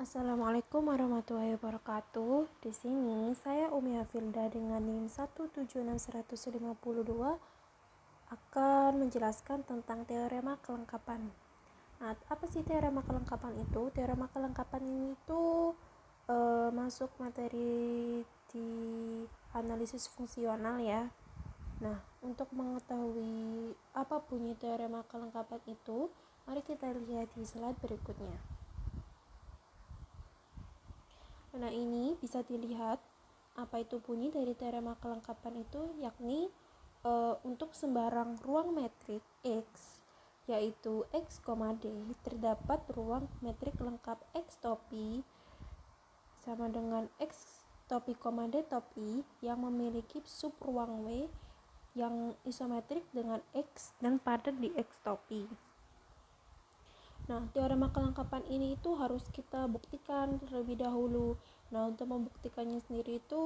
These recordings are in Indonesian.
Assalamualaikum warahmatullahi wabarakatuh. Di sini saya Umi Hafilda dengan NIM 176.152 akan menjelaskan tentang teorema kelengkapan. Nah, apa sih teorema kelengkapan itu? Teorema kelengkapan ini masuk materi di analisis fungsional ya. Nah, untuk mengetahui apa bunyi teorema kelengkapan itu, mari kita lihat di slide berikutnya. Nah, ini bisa dilihat apa itu bunyi dari teorema kelengkapan itu, yakni untuk sembarang ruang metrik X, yaitu X, D, terdapat ruang metrik lengkap X topi sama dengan X topi, D topi yang memiliki sub ruang W yang isometrik dengan X dan padat di X topi. Nah, teorema kelengkapan ini itu harus kita buktikan terlebih dahulu. Nah, untuk membuktikannya sendiri itu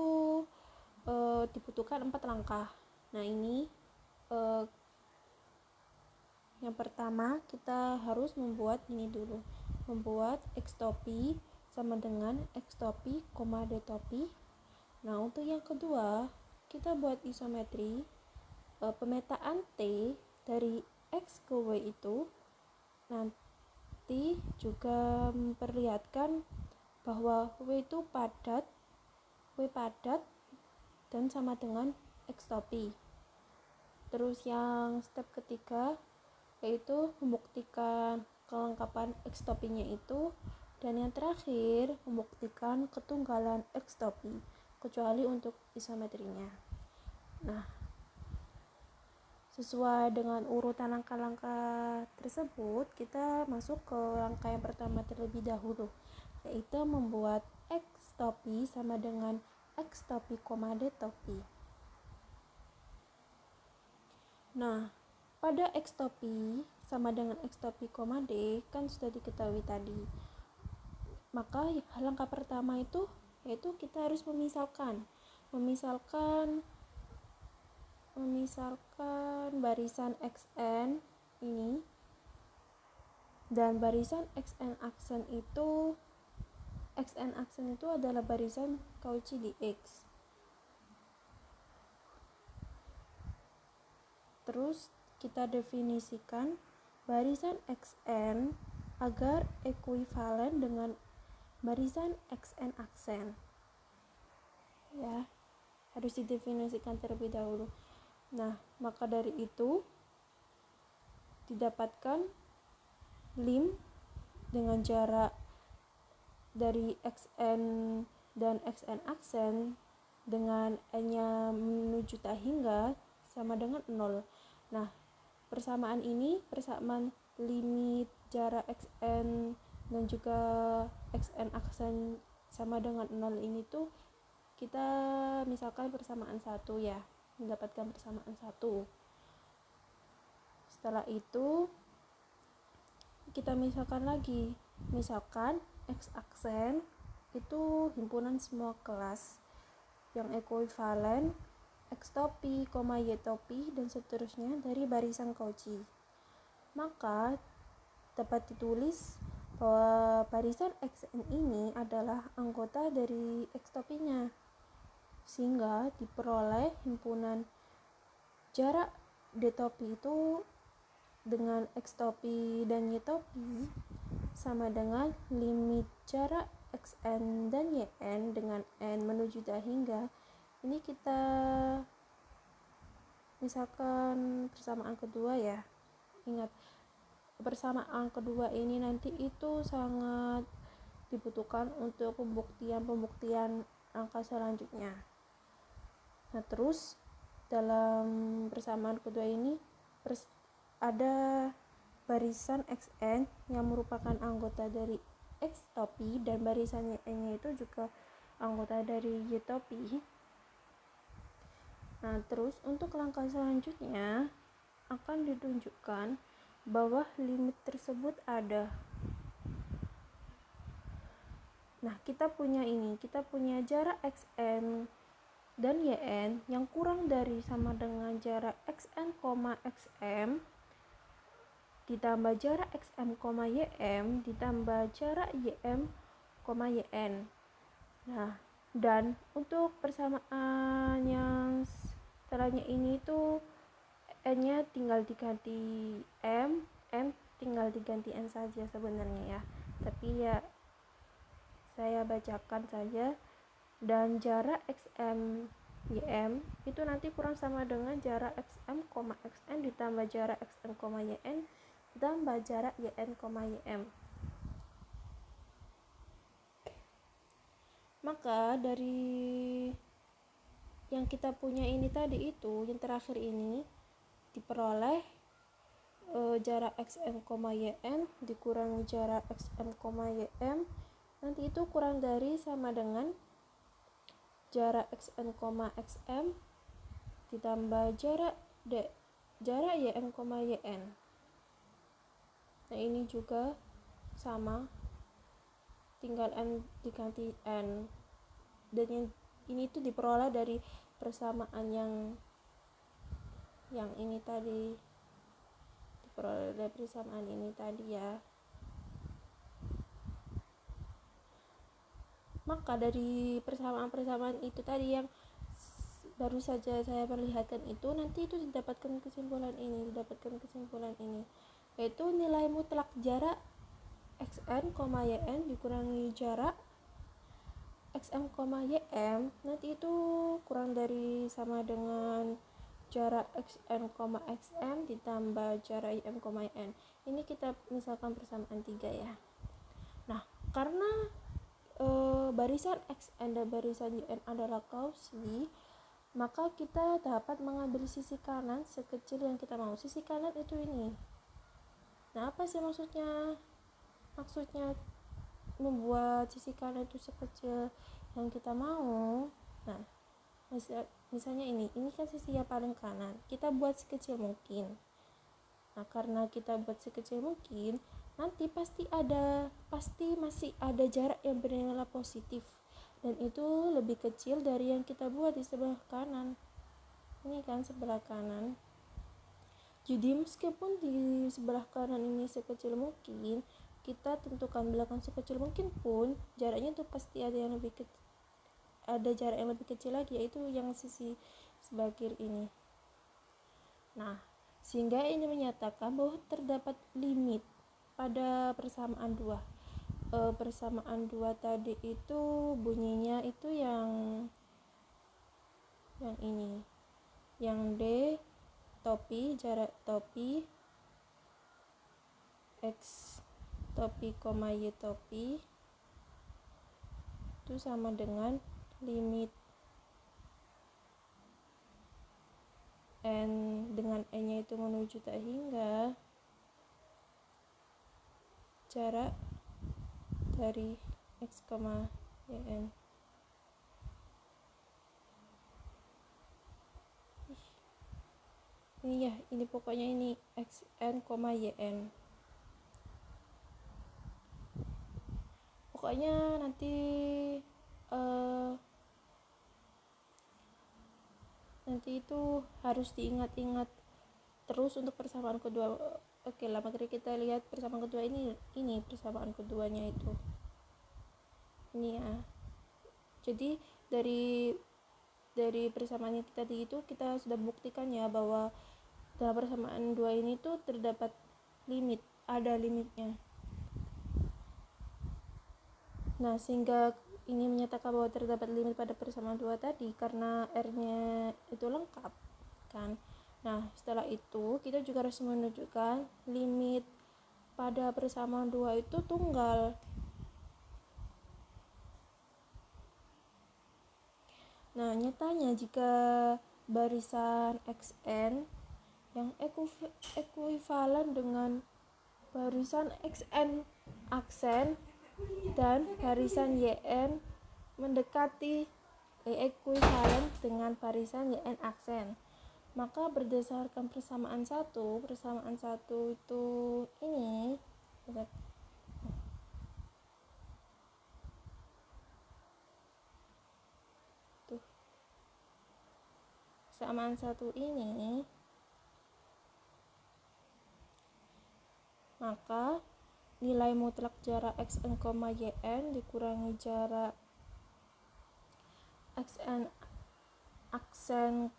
dibutuhkan 4 langkah. Nah, ini yang pertama kita harus membuat ini dulu. Membuat X topi sama dengan X topi, D topi. Nah, untuk yang kedua, kita buat isometri pemetaan T dari X ke W itu nanti juga memperlihatkan bahwa W padat dan sama dengan X topi. Terus yang step ketiga yaitu membuktikan kelengkapan X topinya itu, dan yang terakhir membuktikan ketunggalan X topi kecuali untuk isometrinya. Nah, sesuai dengan urutan langkah-langkah tersebut, kita masuk ke langkah yang pertama terlebih dahulu, yaitu membuat X topi sama dengan X topi, D topi. Nah, pada X topi sama dengan X topi, D kan sudah diketahui tadi. Maka langkah pertama itu yaitu kita harus memisahkan barisan XN ini dan barisan XN aksen itu adalah barisan Cauchy di X. Terus kita definisikan barisan XN agar ekuivalen dengan barisan XN aksen. Ya, harus didefinisikan terlebih dahulu. Nah, maka dari itu didapatkan lim dengan jarak dari XN dan XN aksen dengan N-nya menuju tak hingga sama dengan 0. Nah, persamaan ini, persamaan limit jarak XN dan juga XN aksen sama dengan 0 ini tuh kita misalkan persamaan 1 ya, mendapatkan persamaan 1. Setelah itu kita misalkan X aksen itu himpunan semua kelas yang ekuivalen X topi, Y topi dan seterusnya dari barisan Cauchy. Maka dapat ditulis bahwa barisan XN ini adalah anggota dari X topinya, sehingga diperoleh himpunan jarak D topi itu dengan X topi dan Y topi sama dengan limit jarak XN dan YN dengan N menuju tak hingga. Ini kita misalkan persamaan kedua ya. Ingat, persamaan kedua ini nanti itu sangat dibutuhkan untuk pembuktian angka selanjutnya. Nah, terus dalam persamaan kedua ini ada barisan XN yang merupakan anggota dari X topi dan barisan Y-nya itu juga anggota dari Y topi. Nah, terus untuk langkah selanjutnya akan ditunjukkan bahwa limit tersebut ada. Nah, kita punya jarak XN dan YN yang kurang dari sama dengan jarak XN, XM ditambah jarak XM, YM ditambah jarak YM yn. Nah, dan untuk persamaan yang setelahnya ini tuh n-nya tinggal diganti m tinggal diganti n saja sebenarnya ya. Tapi ya saya bacakan saja. Dan jarak xm ym itu nanti kurang sama dengan jarak xm, xn ditambah jarak xm, yn ditambah jarak yn, ym. Maka dari yang kita punya ini tadi itu, yang terakhir ini diperoleh jarak xm, yn dikurangi jarak xm, ym nanti itu kurang dari sama dengan jarak xn, xm ditambah jarak ym, yn. Nah ini juga sama, tinggal n diganti n, dan yang ini tuh diperoleh dari persamaan yang ini tadi, diperoleh dari persamaan ini tadi ya. Maka dari persamaan-persamaan itu tadi yang baru saja saya perlihatkan itu, nanti itu didapatkan kesimpulan ini, yaitu nilai mutlak jarak xn, yn dikurangi jarak xm, ym nanti itu kurang dari sama dengan jarak xn, xm ditambah jarak ym, yn. Ini kita misalkan persamaan 3 ya. Nah, karena barisan xn dan barisan yn adalah Cauchy, maka kita dapat mengambil sisi kanan sekecil yang kita mau. Sisi kanan itu ini. Nah, apa sih maksudnya membuat sisi kanan itu sekecil yang kita mau? Nah, misalnya ini kan sisi yang paling kanan, kita buat sekecil mungkin. Nah, karena kita buat sekecil mungkin, nanti pasti masih ada jarak yang bernilai positif, dan itu lebih kecil dari yang kita buat di sebelah kanan. Ini kan sebelah kanan. Jadi meskipun di sebelah kanan ini sekecil mungkin, kita tentukan belakang sekecil mungkin pun, jaraknya itu pasti ada jarak yang lebih kecil lagi, yaitu yang sisi sebelah kiri ini. Nah, sehingga ini menyatakan bahwa terdapat limit pada persamaan 2. Persamaan 2 tadi itu bunyinya itu yang ini, yang D topi, jarak topi x topi, y topi itu sama dengan limit n dengan n nya itu menuju tak hingga jarak dari x, yn. Ini ya, ini pokoknya ini xn, yn. Pokoknya nanti itu harus diingat-ingat terus untuk persamaan kedua. Oke lah, mari kita lihat persamaan kedua ini persamaan keduanya itu ini ya. Jadi dari persamaan yang tadi itu kita sudah buktikan ya bahwa dalam persamaan 2 ini tuh terdapat limit, ada limitnya. Nah, sehingga ini menyatakan bahwa terdapat limit pada persamaan 2 tadi karena R-nya itu lengkap kan. Nah, setelah itu kita juga harus menunjukkan limit pada persamaan 2 itu tunggal. Nah, nyatanya jika barisan xn yang ekuivalen dengan barisan xn aksen dan barisan yn mendekati ekuivalen dengan barisan yn aksen, maka berdasarkan persamaan satu itu ini persamaan satu ini, maka nilai mutlak jarak xn, yn dikurangi jarak xn aksen,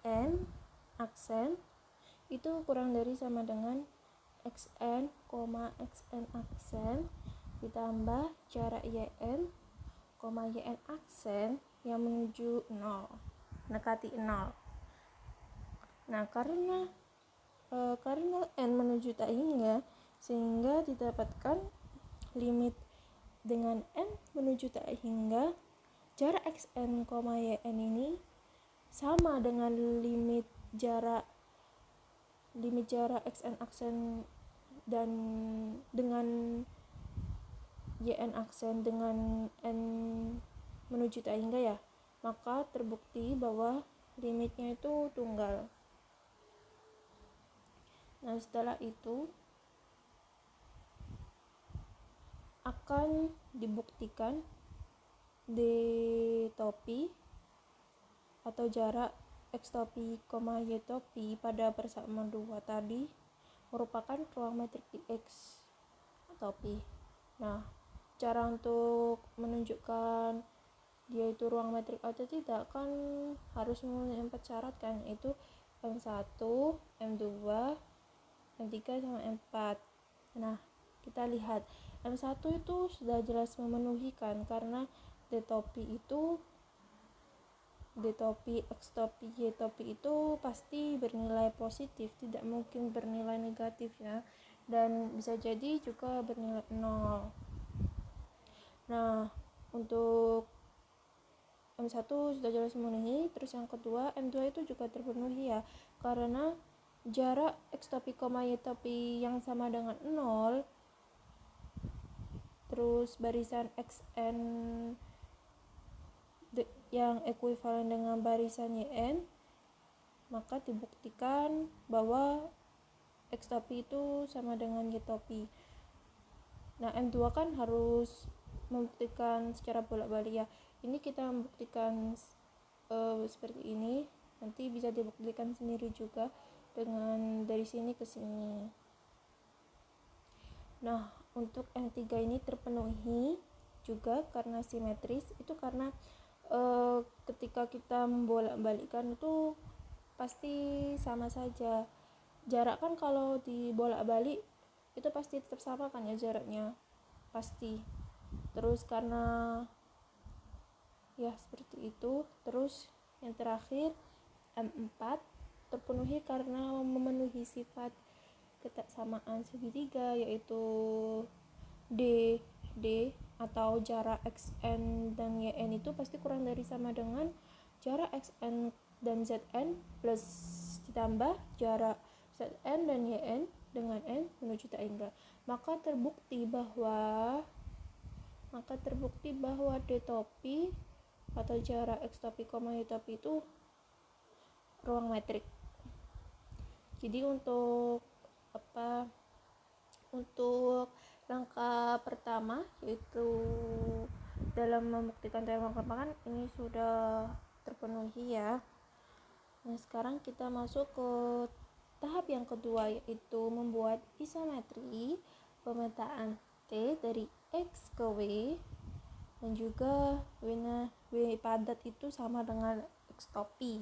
yn aksen itu kurang dari sama dengan xn, xn aksen ditambah jarak yn, yn aksen yang menuju 0, mendekati 0. Nah, karena n menuju tak hingga, sehingga didapatkan limit dengan n menuju tak hingga jarak xn, yn ini sama dengan limit jarak xn aksen dan dengan yn aksen dengan n menuju tak hingga ya, maka terbukti bahwa limitnya itu tunggal. Nah, setelah itu akan dibuktikan d topi atau jarak x topi, y topi pada persamaan 2 tadi merupakan ruang metrik di x topi. Nah, cara untuk menunjukkan dia itu ruang metrik atau tidak kan harus memenuhi 4 syarat kan, yaitu M1, M2, M3 sama M4. Nah, kita lihat M1 itu sudah jelas memenuhi kan, karena D topi, X topi, Y topi itu pasti bernilai positif, tidak mungkin bernilai negatif ya, dan bisa jadi juga bernilai 0. Nah, untuk M1 sudah jelas memenuhi. Terus yang kedua, M2 itu juga terpenuhi ya, karena jarak X topi, Y topi yang sama dengan 0, terus barisan XN yang ekuivalen dengan barisan YN, maka dibuktikan bahwa X topi itu sama dengan Y topi. Nah, M2 kan harus membuktikan secara bolak-balik ya. Ini kita membuktikan seperti ini, nanti bisa dibuktikan sendiri juga dengan dari sini ke sini. Nah, untuk M3 ini terpenuhi juga karena simetris, itu karena ketika kita membolak-balikkan itu pasti sama saja. Jarak kan kalau dibolak-balik itu pasti tetap sama kan ya jaraknya, pasti. Terus karena ya seperti itu. Terus yang terakhir M4 terpenuhi karena memenuhi sifat kesamaan segitiga, yaitu D atau jarak XN dan YN itu pasti kurang dari sama dengan jarak XN dan ZN plus ditambah jarak ZN dan YN dengan N menuju tak hingga. Maka terbukti bahwa D topi atau jarak X topi, Y topi itu ruang metrik. Jadi untuk langkah pertama, yaitu dalam membuktikan teorema kelembagaan, ini sudah terpenuhi ya. Nah, sekarang kita masuk ke tahap yang kedua, yaitu membuat isometri pemetaan T dari X ke W, dan juga W padat itu sama dengan X topi.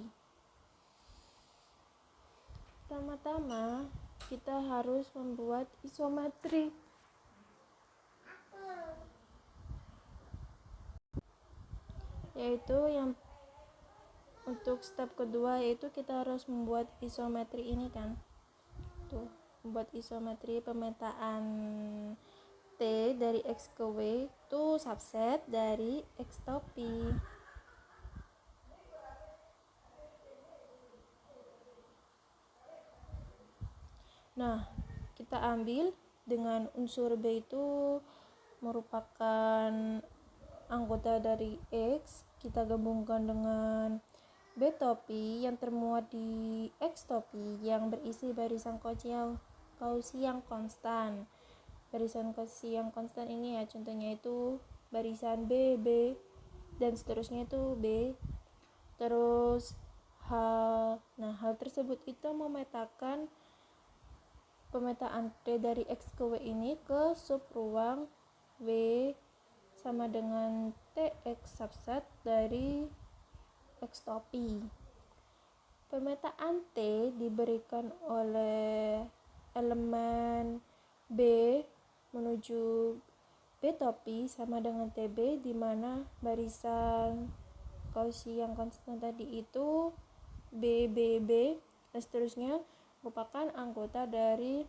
Pertama-tama kita harus membuat isometri yaitu yang untuk step kedua, yaitu kita harus membuat isometri ini kan, tuh, membuat isometri pemetaan T dari X ke W itu subset dari X topi. Nah, kita ambil dengan unsur B itu merupakan anggota dari X, kita gabungkan dengan B topi yang termuat di X topi yang berisi barisan Cauchy yang konstan. Barisan Cauchy yang konstan ini ya, contohnya itu barisan B, dan seterusnya itu B. Terus hal tersebut itu memetakan pemetaan T dari X ke W ini ke subruang W sama dengan TX subset dari X topi. Pemetaan T diberikan oleh elemen B menuju B topi sama dengan TB, di mana barisan Cauchy yang konstan tadi itu B, B, B, dan seterusnya merupakan anggota dari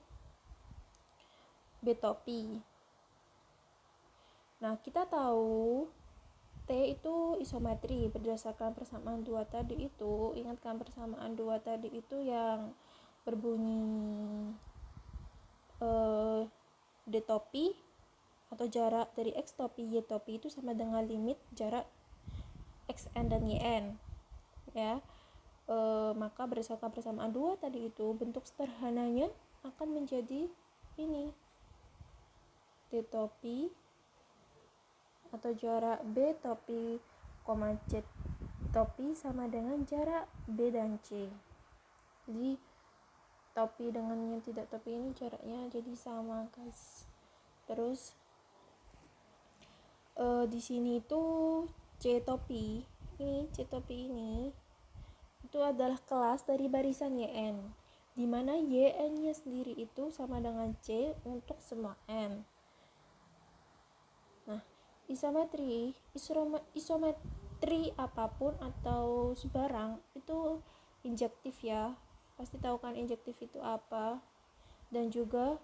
B topi. Nah, kita tahu T itu isometri berdasarkan persamaan dua tadi itu. Ingatkan persamaan dua tadi itu yang berbunyi D topi atau jarak dari X topi Y topi itu sama dengan limit jarak XN dan YN ya. Maka berdasarkan persamaan dua tadi itu, bentuk sederhananya akan menjadi ini, D topi atau jarak B topi, C topi sama dengan jarak B dan C. Jadi topi dengan yang tidak topi ini jaraknya jadi sama, guys. Terus di sini tuh C topi ini itu adalah kelas dari barisan YN, di mana YN-nya sendiri itu sama dengan C untuk semua N. Nah, isometri apapun atau sebarang itu injektif ya. Pasti tahu kan injektif itu apa. Dan juga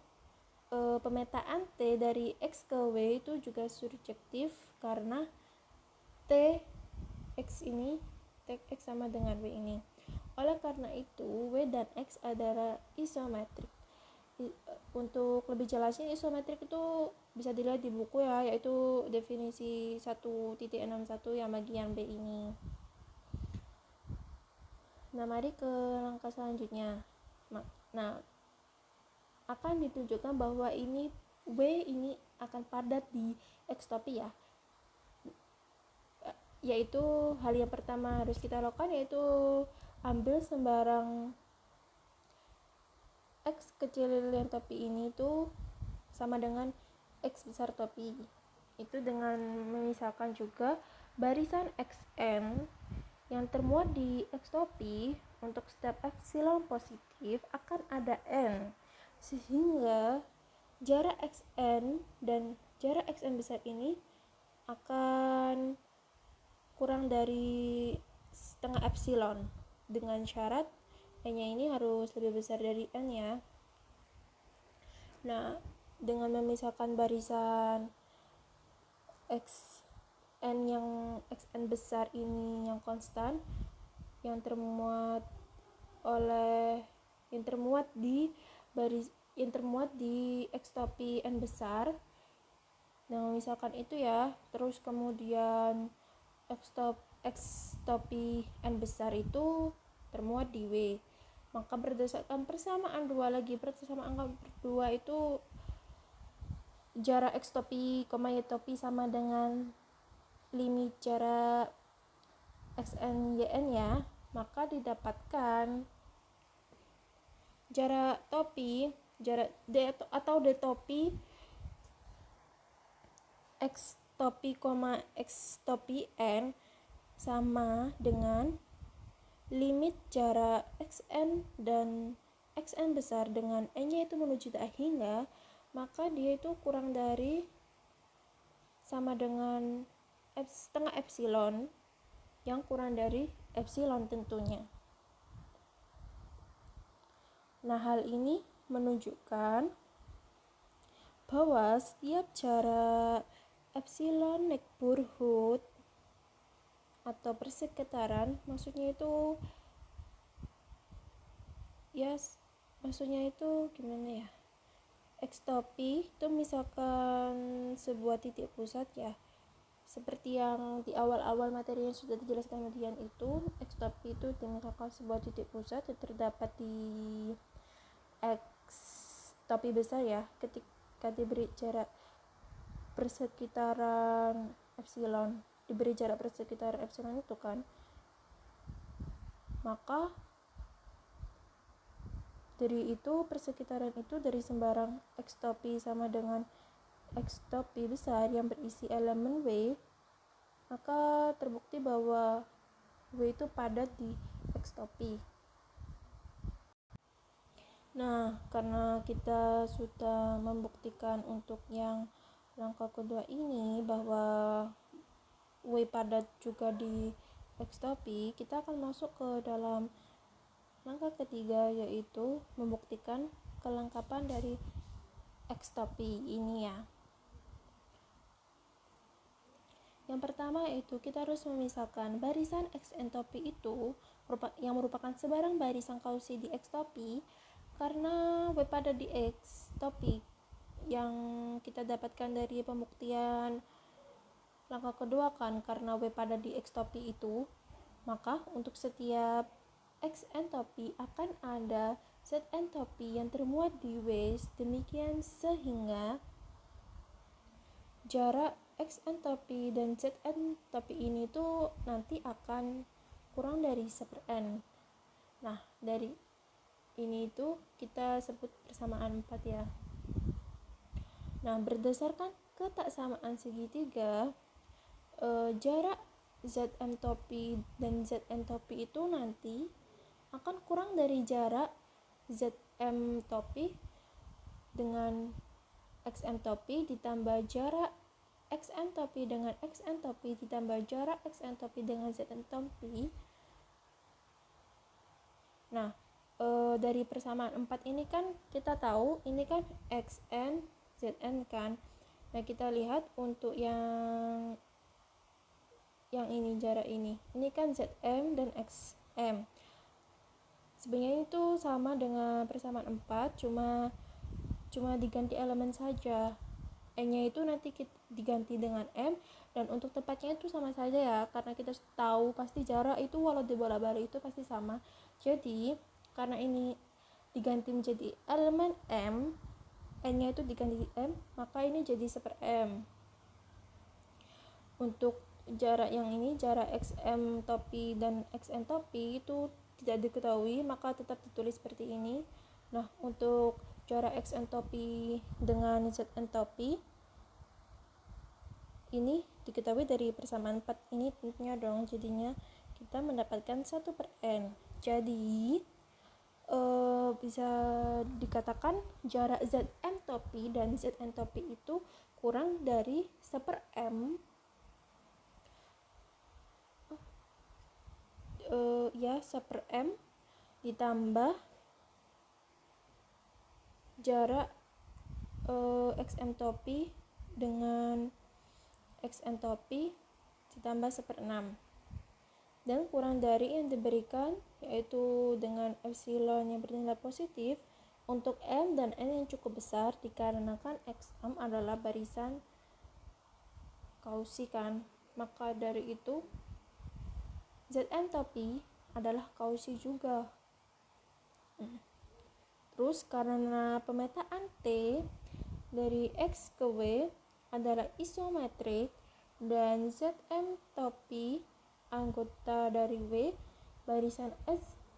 pemetaan T dari X ke W itu juga surjektif karena T X ini X sama dengan W ini. Oleh karena itu, W dan X adalah isometrik. Untuk lebih jelasnya, isometrik itu bisa dilihat di buku ya, yaitu definisi 1.61 yang bagian B ini. Nah, mari ke langkah selanjutnya. Nah, akan ditunjukkan bahwa ini W ini akan padat di X topi ya. Yaitu hal yang pertama harus kita lakukan yaitu ambil sembarang X kecil yang topi ini tuh sama dengan X besar topi. Itu dengan memisahkan juga barisan XN yang termuat di X topi. Untuk setiap epsilon positif akan ada N, sehingga jarak XN dan jarak XN besar ini akan kurang dari setengah epsilon, dengan syarat N-nya ini harus lebih besar dari N ya. Nah, dengan memisahkan barisan XN yang XN besar ini yang konstan, yang termuat di X topi N besar. Nah, misalkan itu ya, terus kemudian X topi N besar itu termuat di W. Maka berdasarkan persamaan dua itu jarak X topi, Y topi sama dengan limit jarak XN YN ya. Maka didapatkan jarak D atau D topi X topi, X topi N sama dengan limit jarak XN dan XN besar dengan N-nya itu menuju tak hingga, maka dia itu kurang dari sama dengan setengah epsilon, yang kurang dari epsilon tentunya. Nah, hal ini menunjukkan bahwa setiap jarak epsilon neighborhood atau persekitaran, maksudnya itu gimana ya, X topi itu misalkan sebuah titik pusat ya, seperti yang di awal-awal materi yang sudah dijelaskan kemudian itu, X topi itu misalkan sebuah titik pusat yang terdapat di X topi besar ya, ketika diberi jarak persekitaran epsilon, itu kan, maka Dari itu persekitaran itu dari sembarang X topi sama dengan X topi besar yang berisi elemen W, maka terbukti bahwa W itu padat di X topi. Nah, karena kita sudah membuktikan untuk yang langkah kedua ini bahwa W padat juga di X topi, kita akan masuk ke dalam langkah ketiga, yaitu membuktikan kelengkapan dari X topi ini ya. Yang pertama itu kita harus memisahkan barisan X entopi itu yang merupakan sebarang barisan kausi di X topi, karena W pada di X topi yang kita dapatkan dari pembuktian langkah kedua kan, karena W pada di X topi itu, maka untuk setiap X entopi akan ada Z entopi yang termuat di W, demikian sehingga jarak X entopi dan Z entopi ini tuh nanti akan kurang dari 1/n. Nah, dari ini tuh kita sebut persamaan 4 ya. Nah, berdasarkan ketaksamaan segitiga, jarak Z entopi dan Z entopi itu nanti akan kurang dari jarak Z entopi dengan X entopi ditambah jarak X entopi dengan X entopi ditambah jarak X entopi dengan Z entopi. Nah, dari persamaan 4 ini kan kita tahu ini kan XN ZN kan. Nah, kita lihat untuk yang ini jarak ini kan ZM dan XM. Sebenarnya itu sama dengan persamaan 4, cuma diganti elemen saja. N-nya itu nanti diganti dengan M, dan untuk tempatnya itu sama saja ya, karena kita tahu pasti jarak itu walau dibolak-balik itu pasti sama. Jadi karena ini diganti menjadi elemen M, N-nya itu diganti M, maka ini jadi 1/m. Untuk jarak yang ini, jarak XM topi dan XN topi itu tidak diketahui, maka tetap ditulis seperti ini. Nah, untuk jarak XN topi dengan ZN topi ini diketahui dari persamaan 4 ini tentunya dong, jadinya kita mendapatkan 1/n. Jadi bisa dikatakan jarak ZN topi dan ZN topi itu kurang dari 1/m, ya 1/m ditambah jarak XM topi dengan XN topi ditambah 1/6, dan kurang dari yang diberikan yaitu dengan epsilon yang bernilai positif untuk M dan N yang cukup besar, dikarenakan XM adalah barisan kausi kan, maka dari itu ZN topi adalah kausi juga. Terus karena pemetaan T dari X ke W adalah isometrik dan ZM topi anggota dari W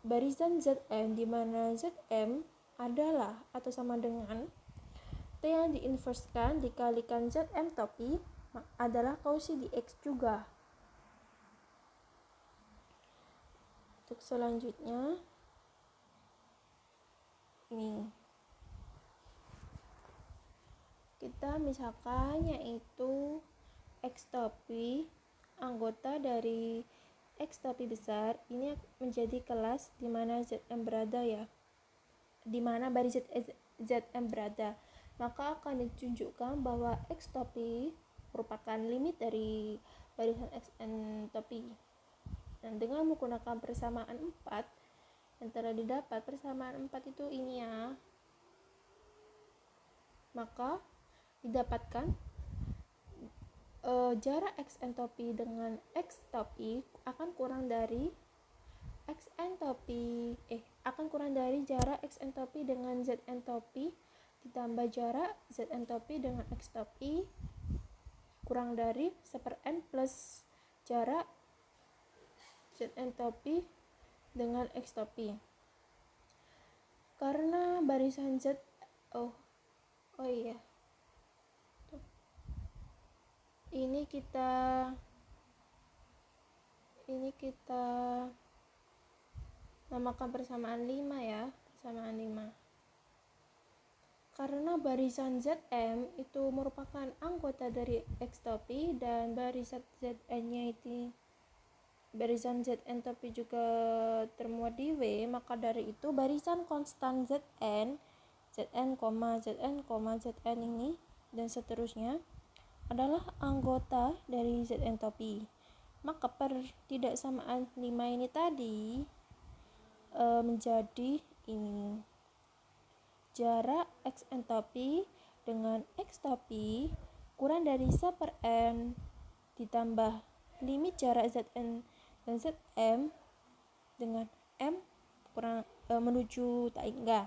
barisan ZM, di mana ZM adalah atau sama dengan T yang diinverskan dikalikan ZM topi adalah kausi di X juga. Untuk selanjutnya ini kita misalkan yaitu X topi anggota dari X topi besar ini menjadi kelas di mana ZM berada ya, di mana barisan ZM berada, maka akan ditunjukkan bahwa X topi merupakan limit dari barisan XN topi. Dan dengan menggunakan persamaan 4 yang telah didapat, persamaan 4 itu ini ya, maka didapatkan jarak XN topi dengan X topi akan kurang dari XN topi akan kurang dari jarak XN topi dengan ZN topi ditambah jarak ZN topi dengan X topi kurang dari 1/n plus jarak ZN topi dengan X topi. Karena barisan Z oh iya. Ini kita namakan persamaan 5 ya, persamaan 5. Karena barisan Zm itu merupakan anggota dari X topi dan barisan Zn-nya itu barisan Zn topi juga termuat di W, maka dari itu barisan konstan Zn, Zn, Zn ini dan seterusnya adalah anggota dari Zn topi. Maka pertidaksamaan 5 ini tadi menjadi ini jarak Xn topi dengan X topi kurang dari 1/n ditambah limit jarak Zn dan Zm dengan M kurang menuju tak hingga,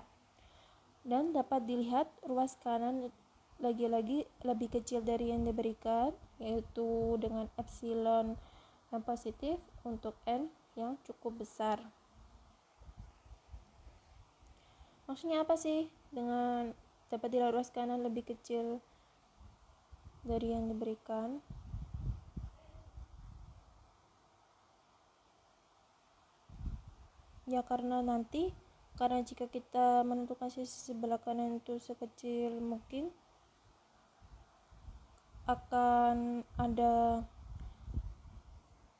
dan dapat dilihat ruas kanan lagi-lagi lebih kecil dari yang diberikan, yaitu dengan epsilon yang positif untuk N yang cukup besar. Maksudnya apa sih dengan dapat dilihat ruas kanan lebih kecil dari yang diberikan? Ya karena jika kita menentukan sisi sebelah kanan itu sekecil mungkin, akan ada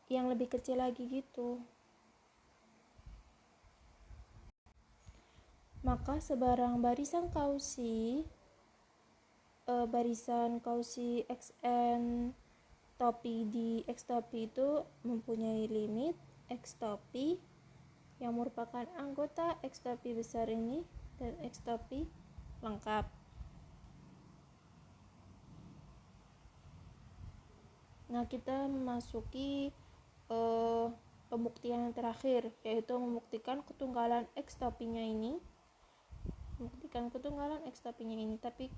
yang lebih kecil lagi gitu. Maka sebarang barisan kausi Xn topi di X topi itu mempunyai limit X topi yang merupakan anggota X topi besar ini dan X topi lengkap. Nah, kita memasuki pembuktian yang terakhir, yaitu membuktikan ketunggalan X topinya ini. Tapi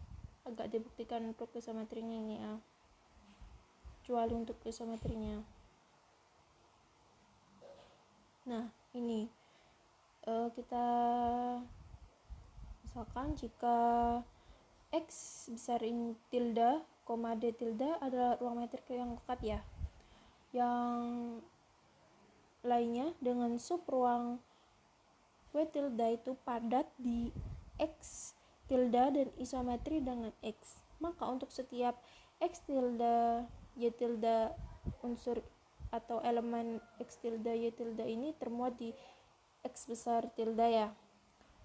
agak dibuktikan untuk isometrinya ini ya, kecuali untuk isometrinya. Nah, ini kita misalkan jika X besar in tilde, D tilde adalah ruang metrik yang lengkap ya. Yang lainnya dengan sub ruang W tilde itu padat di X tilde dan isometri dengan X. Maka untuk setiap X tilde, Y tilde unsur atau elemen X tilde, Y tilde ini termuat di X besar tilde ya.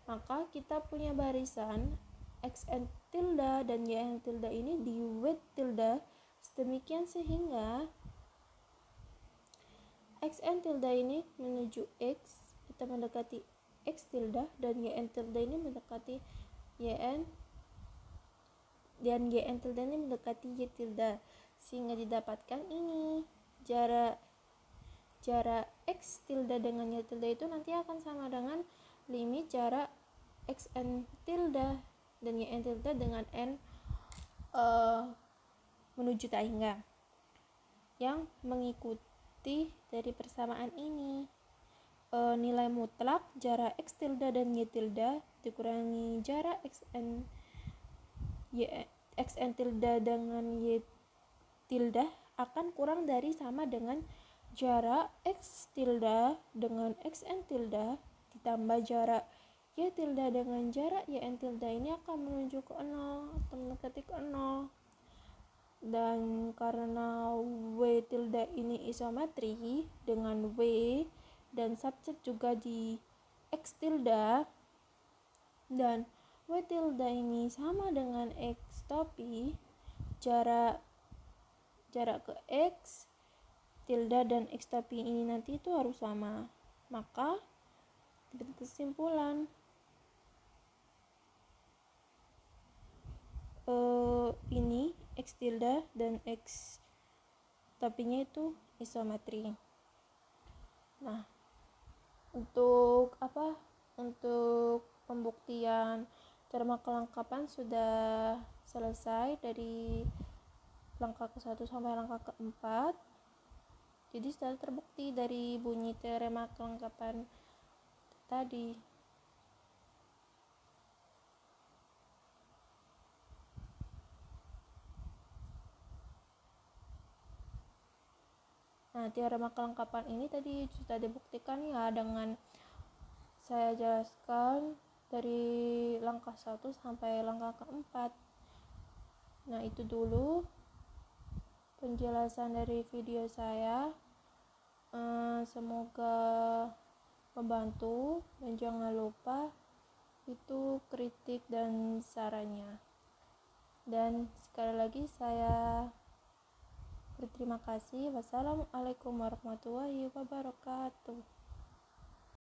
Maka kita punya barisan Xn tilde dan Yn tilde ini di W tilde sedemikian sehingga Xn tilde ini menuju X atau mendekati X tilde dan Yn tilde ini mendekati Yn dan Yn tilde ini mendekati Y tilde, sehingga didapatkan ini jarak X tilde dengan Y tilde itu nanti akan sama dengan limit jarak Xn tilde dan Yn tilde dengan N menuju tak hingga, yang mengikuti dari persamaan ini. Nilai mutlak jarak X tilde dan Y tilde dikurangi jarak Xn tilde dengan Y tilde akan kurang dari sama dengan jarak X tilde dengan Xn tilde ditambah jarak Y tilde dengan jarak Yn tilde ini akan menuju ke 0 atau mendekati ke 0. Dan karena W tilde ini isometri dengan W dan subset juga di X tilde dan W tilde ini sama dengan X topi, jarak ke X tilde dan X topi ini nanti itu harus sama. Maka kesimpulan ini X tilde dan X topinya itu isometri. Nah, untuk pembuktian teorema kelengkapan sudah selesai dari langkah ke-1 sampai langkah ke-4. Jadi sudah terbukti dari bunyi teorema kelengkapan tadi. Nah, teorema kelengkapan ini tadi sudah dibuktikan ya dengan saya jelaskan dari langkah 1 sampai langkah keempat. Nah, itu dulu penjelasan dari video saya. Semoga membantu, dan jangan lupa itu kritik dan sarannya. Dan sekali lagi saya berterima kasih. Wassalamualaikum warahmatullahi wabarakatuh.